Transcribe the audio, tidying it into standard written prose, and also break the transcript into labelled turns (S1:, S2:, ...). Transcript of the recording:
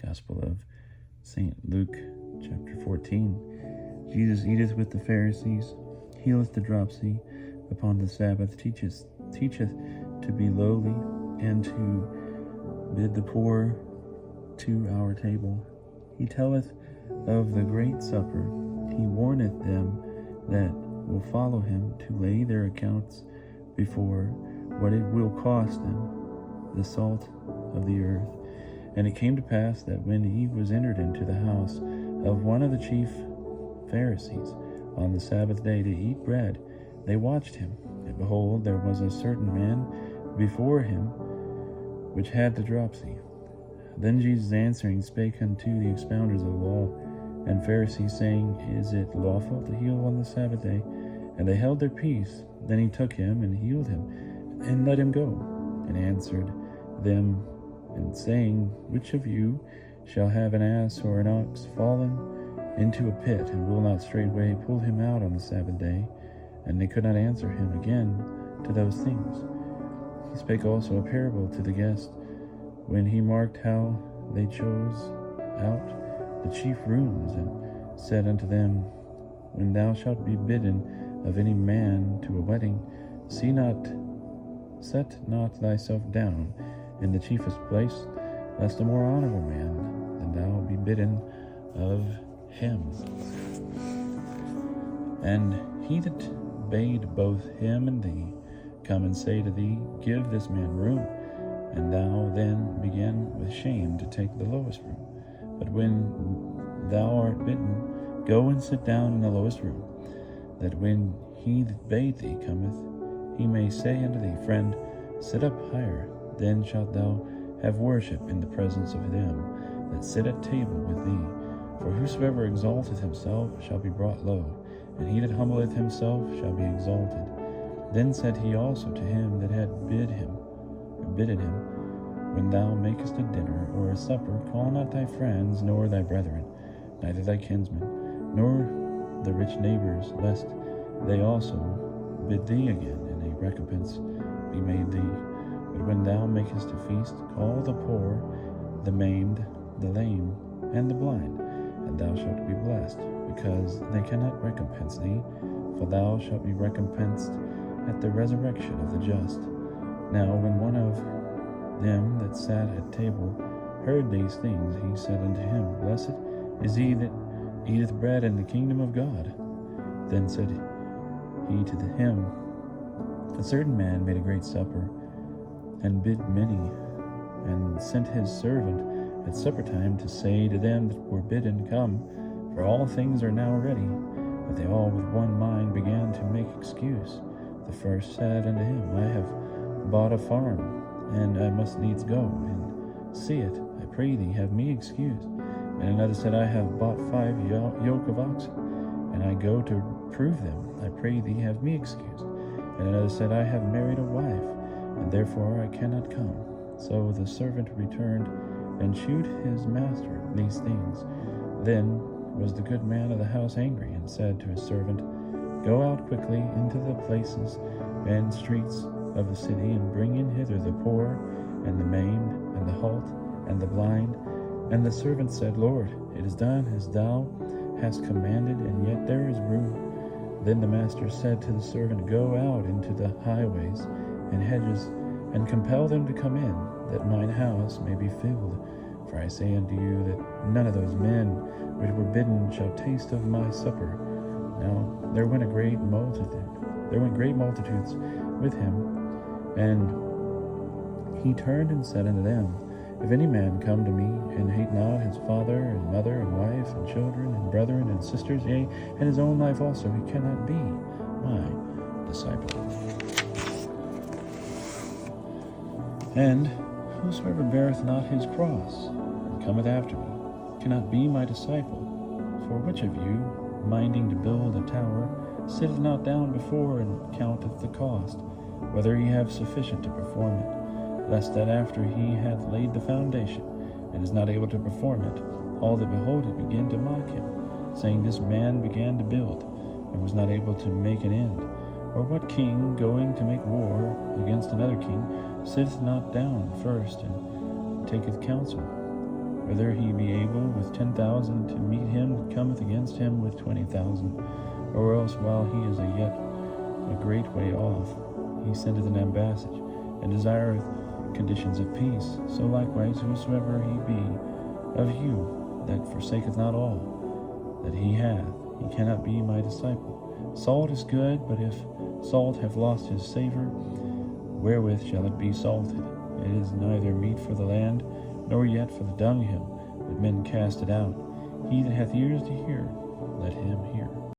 S1: Gospel of St. Luke, chapter 14. Jesus eateth with the Pharisees, healeth the dropsy, upon the Sabbath teacheth to be lowly, and to bid the poor to our table. He telleth of the great supper. He warneth them that will follow him to lay their accounts before what it will cost them, the salt of the earth. And it came to pass that when he was entered into the house of one of the chief Pharisees on the Sabbath day to eat bread, they watched him. And behold, there was a certain man before him which had the dropsy. Then Jesus answering spake unto the expounders of the law and Pharisees, saying, Is it lawful to heal on the Sabbath day? And they held their peace. Then he took him and healed him, and let him go. And answered them, and saying, Which of you shall have an ass or an ox fallen into a pit, and will not straightway pull him out on the Sabbath day? And they could not answer him again to those things. He spake also a parable to the guests, when he marked how they chose out the chief rooms, and said unto them, When thou shalt be bidden of any man to a wedding, set not thyself down in the chiefest place, lest a more honorable man than thou be bidden of him. And he that bade both him and thee come and say to thee, Give this man room, and thou then begin with shame to take the lowest room. But when thou art bidden, go and sit down in the lowest room, that when he that bade thee cometh, he may say unto thee, Friend, sit up higher. Then shalt thou have worship in the presence of them that sit at table with thee. For whosoever exalteth himself shall be brought low, and he that humbleth himself shall be exalted. Then said he also to him that had bidden him, When thou makest a dinner or a supper, call not thy friends, nor thy brethren, neither thy kinsmen, nor the rich neighbors, lest they also bid thee again, and a recompense be made thee. But when thou makest a feast, call the poor, the maimed, the lame, and the blind, and thou shalt be blessed, because they cannot recompense thee, for thou shalt be recompensed at the resurrection of the just. Now when one of them that sat at table heard these things, he said unto him, Blessed is he that eateth bread in the kingdom of God. Then said he to him, A certain man made a great supper, and bid many, and sent his servant at supper time to say to them that were bidden, Come, for all things are now ready. But they all with one mind began to make excuse. The first said unto him, I have bought a farm, and I must needs go and see it. I pray thee, have me excused. And another said, I have bought 5 yoke of oxen, and I go to prove them. I pray thee, have me excused. And another said, I have married a wife, and therefore I cannot come. So the servant returned and shewed his master these things. Then was the good man of the house angry, and said to his servant, Go out quickly into the places and streets of the city, and bring in hither the poor, and the maimed, and the halt, and the blind. And the servant said, Lord, it is done as thou hast commanded, and yet there is room. Then the master said to the servant, Go out into the highways and hedges, and compel them to come in, that mine house may be filled. For I say unto you that none of those men which were bidden shall taste of my supper. Now there went great multitudes with him, and he turned and said unto them, If any man come to me, and hate not his father, and mother, and wife, and children, and brethren, and sisters, yea, and his own life also, he cannot be my disciple. And whosoever beareth not his cross, and cometh after me, cannot be my disciple. For which of you, minding to build a tower, sitteth not down before and counteth the cost, whether he have sufficient to perform it, lest that after he hath laid the foundation, and is not able to perform it, all that behold it begin to mock him, saying, This man began to build, and was not able to make an end. Or what king, going to make war against another king, sitteth not down first and taketh counsel, whether he be able with 10,000 to meet him that cometh against him with 20,000, or else while he is yet a great way off, he sendeth an ambassage, and desireth conditions of peace. So likewise whosoever he be of you that forsaketh not all that he hath, he cannot be my disciple. Salt is good, but if salt have lost his savor, wherewith shall it be salted? It is neither meat for the land, nor yet for the dunghill, but men cast it out. He that hath ears to hear, let him hear.